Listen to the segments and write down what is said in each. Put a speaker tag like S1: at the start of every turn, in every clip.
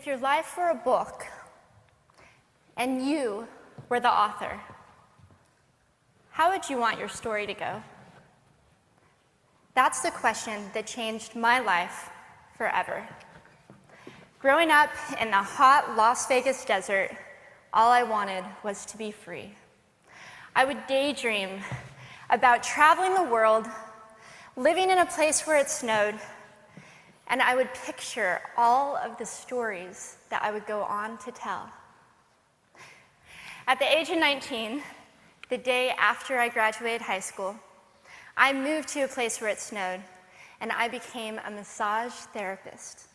S1: your life were a book and you were the author, how would you want your story to go? That's the question that changed my life forever. Growing up in the hot Las Vegas desert, all I wanted was to be free. I would daydream about traveling the world, living in a place where it snowed, and I would picture all of the stories that I would go on to tell. At the age of 19, the day after I graduated high school, I moved to a place where it snowed, and I became a massage therapist.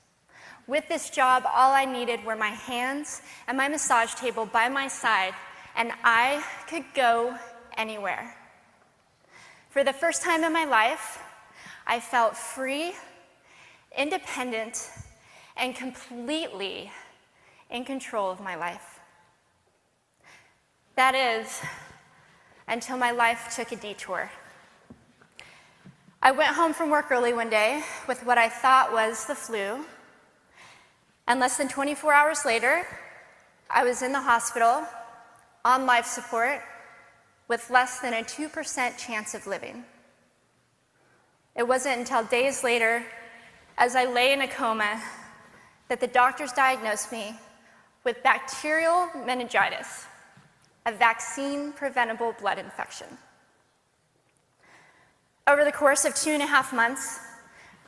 S1: With this job, all I needed were my hands and my massage table by my side, and I could go anywhere. For the first time in my life, I felt free, independent, and completely in control of my life. That is, until my life took a detour. I went home from work early one day with what I thought was the flu, and less than 24 hours later, I was in the hospital on life support with less than a 2% chance of living. It wasn't until days later, as I lay in a coma, that the doctors diagnosed me with bacterial meningitis, a vaccine-preventable blood infection. Over the course of 2.5 months,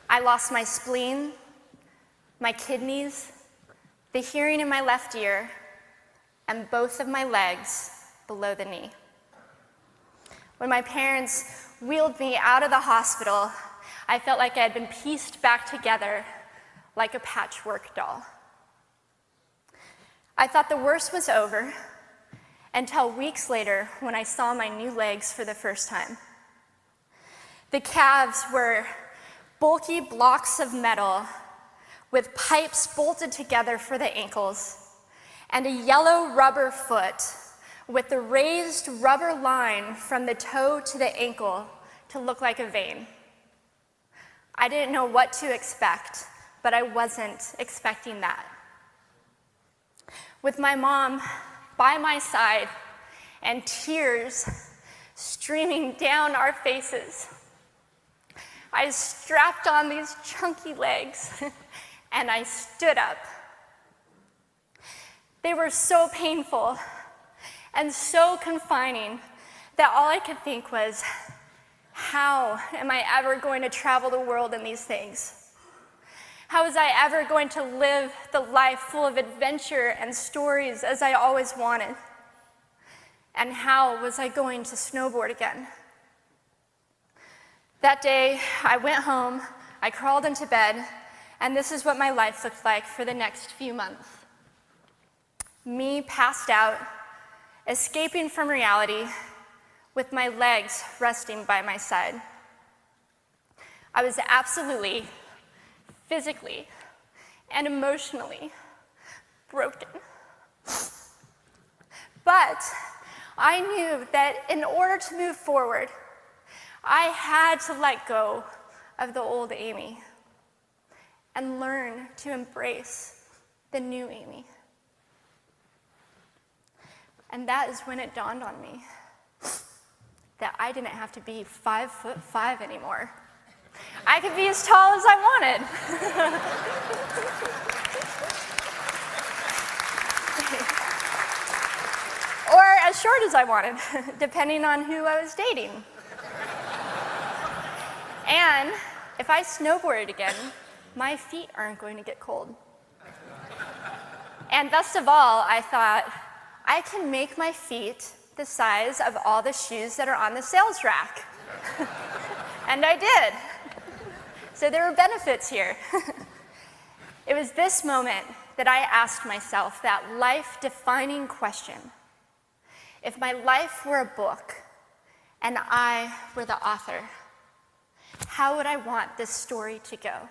S1: I lost my spleen, my kidneys, the hearing in my left ear, and both of my legs below the knee. When my parents wheeled me out of the hospital, I felt like I had been pieced back together like a patchwork doll. I thought the worst was over until weeks later when I saw my new legs for the first time. The calves were bulky blocks of metal with pipes bolted together for the ankles, and a yellow rubber foot with the raised rubber line from the toe to the ankle to look like a vein. I didn't know what to expect, but I wasn't expecting that. With my mom by my side and tears streaming down our faces, I strapped on these chunky legs and I stood up. They were so painful and so confining that all I could think was, how am I ever going to travel the world in these things? How was I ever going to live the life full of adventure and stories as I always wanted? And how was I going to snowboard again? That day, I went home, I crawled into bed, and this is what my life looked like for the next few months. Me passed out, escaping from reality, with my legs resting by my side. I was absolutely, physically, and emotionally broken. But I knew that in order to move forward, I had to let go of the old Amy and learn to embrace the new Amy. And that is when it dawned on me that I didn't have to be 5'5" anymore. I could be as tall as I wanted. Or as short as I wanted, depending on who I was dating. And if I snowboarded again, my feet aren't going to get cold. And best of all, I thought, I can make my feet the size of all the shoes that are on the sales rack. And I did. So there were benefits here. It was this moment that I asked myself that life-defining question. If my life were a book and I were the author, how would I want this story to go?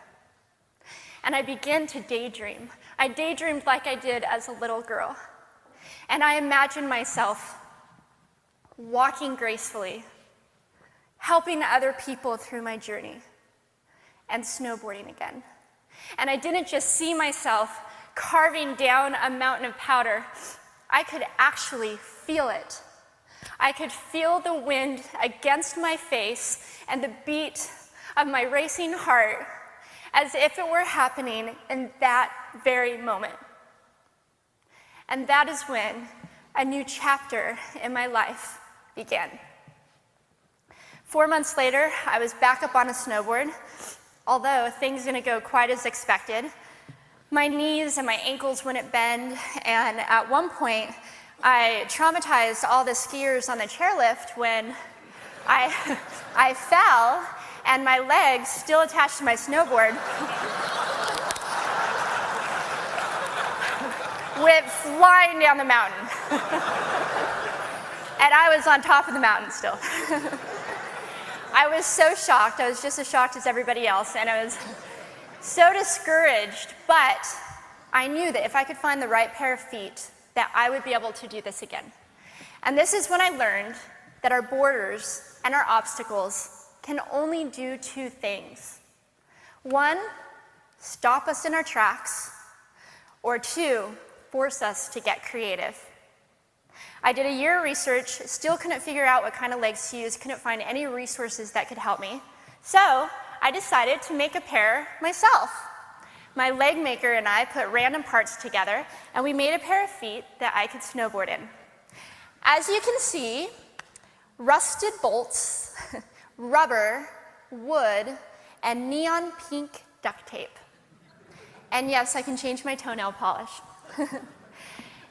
S1: And I began to daydream. I daydreamed like I did as a little girl. And I imagined myself walking gracefully, helping other people through my journey, and snowboarding again. And I didn't just see myself carving down a mountain of powder, I could actually feel it. I could feel the wind against my face and the beat of my racing heart as if it were happening in that very moment. And that is when a new chapter in my life began. 4 months later, I was back up on a snowboard, although things didn't go quite as expected. My knees and my ankles wouldn't bend, and at one point, I traumatized all the skiers on the chairlift when I fell, and my legs, still attached to my snowboard, went flying down the mountain. And I was on top of the mountain still. I was so shocked. I was just as shocked as everybody else, and I was so discouraged, but I knew that if I could find the right pair of feet, that I would be able to do this again. And this is when I learned that our borders and our obstacles can only do two things. One, stop us in our tracks, or two, force us to get creative. I did a year of research, still couldn't figure out what kind of legs to use, couldn't find any resources that could help me. So I decided to make a pair myself. My leg maker and I put random parts together, and we made a pair of feet that I could snowboard in. As you can see, rusted bolts, rubber, wood, and neon pink duct tape. And yes, I can change my toenail polish.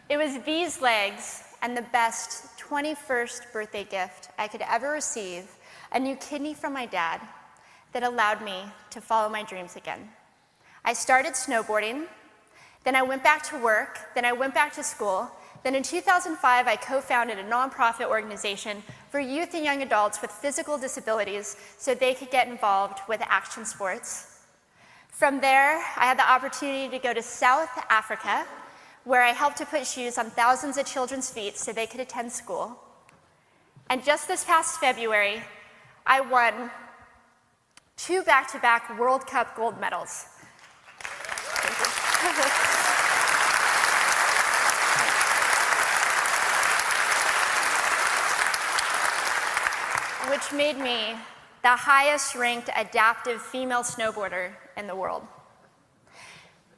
S1: It was these legs and the best 21st birthday gift I could ever receive, a new kidney from my dad, that allowed me to follow my dreams again. I started snowboarding, then I went back to work, then I went back to school. Then in 2005, I co-founded a nonprofit organization for youth and young adults with physical disabilities so they could get involved with action sports. From there, I had the opportunity to go to South Africa, where I helped to put shoes on thousands of children's feet so they could attend school. And just this past February, I won 2 back-to-back World Cup gold medals. Which made me the highest ranked adaptive female snowboarder in the world.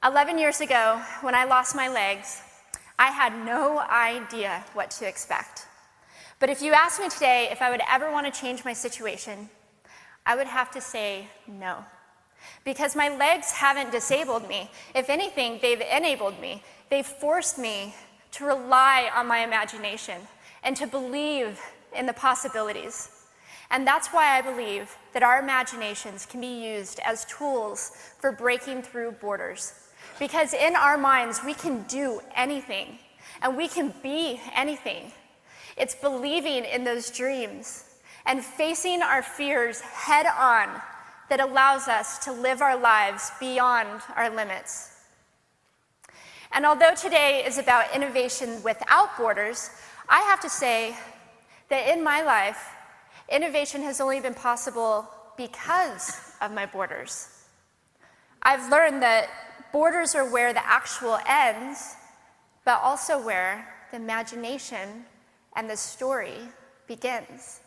S1: 11 years ago, when I lost my legs, I had no idea what to expect. But if you asked me today if I would ever want to change my situation, I would have to say no. Because my legs haven't disabled me. If anything, they've enabled me. They've forced me to rely on my imagination and to believe in the possibilities. And that's why I believe that our imaginations can be used as tools for breaking through borders. Because in our minds, we can do anything, and we can be anything. It's believing in those dreams and facing our fears head on that allows us to live our lives beyond our limits. And although today is about innovation without borders, I have to say that in my life, innovation has only been possible because of my borders. I've learned that borders are where the actual ends, but also where the imagination and the story begins.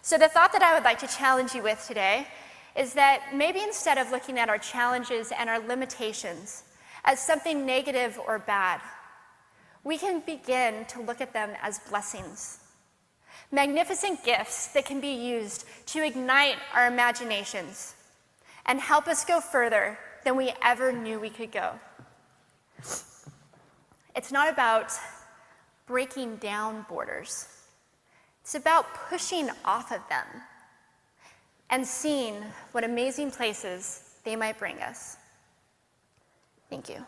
S1: So the thought that I would like to challenge you with today is that maybe instead of looking at our challenges and our limitations as something negative or bad, we can begin to look at them as blessings. Magnificent gifts that can be used to ignite our imaginations and help us go further than we ever knew we could go. It's not about breaking down borders. It's about pushing off of them and seeing what amazing places they might bring us. Thank you.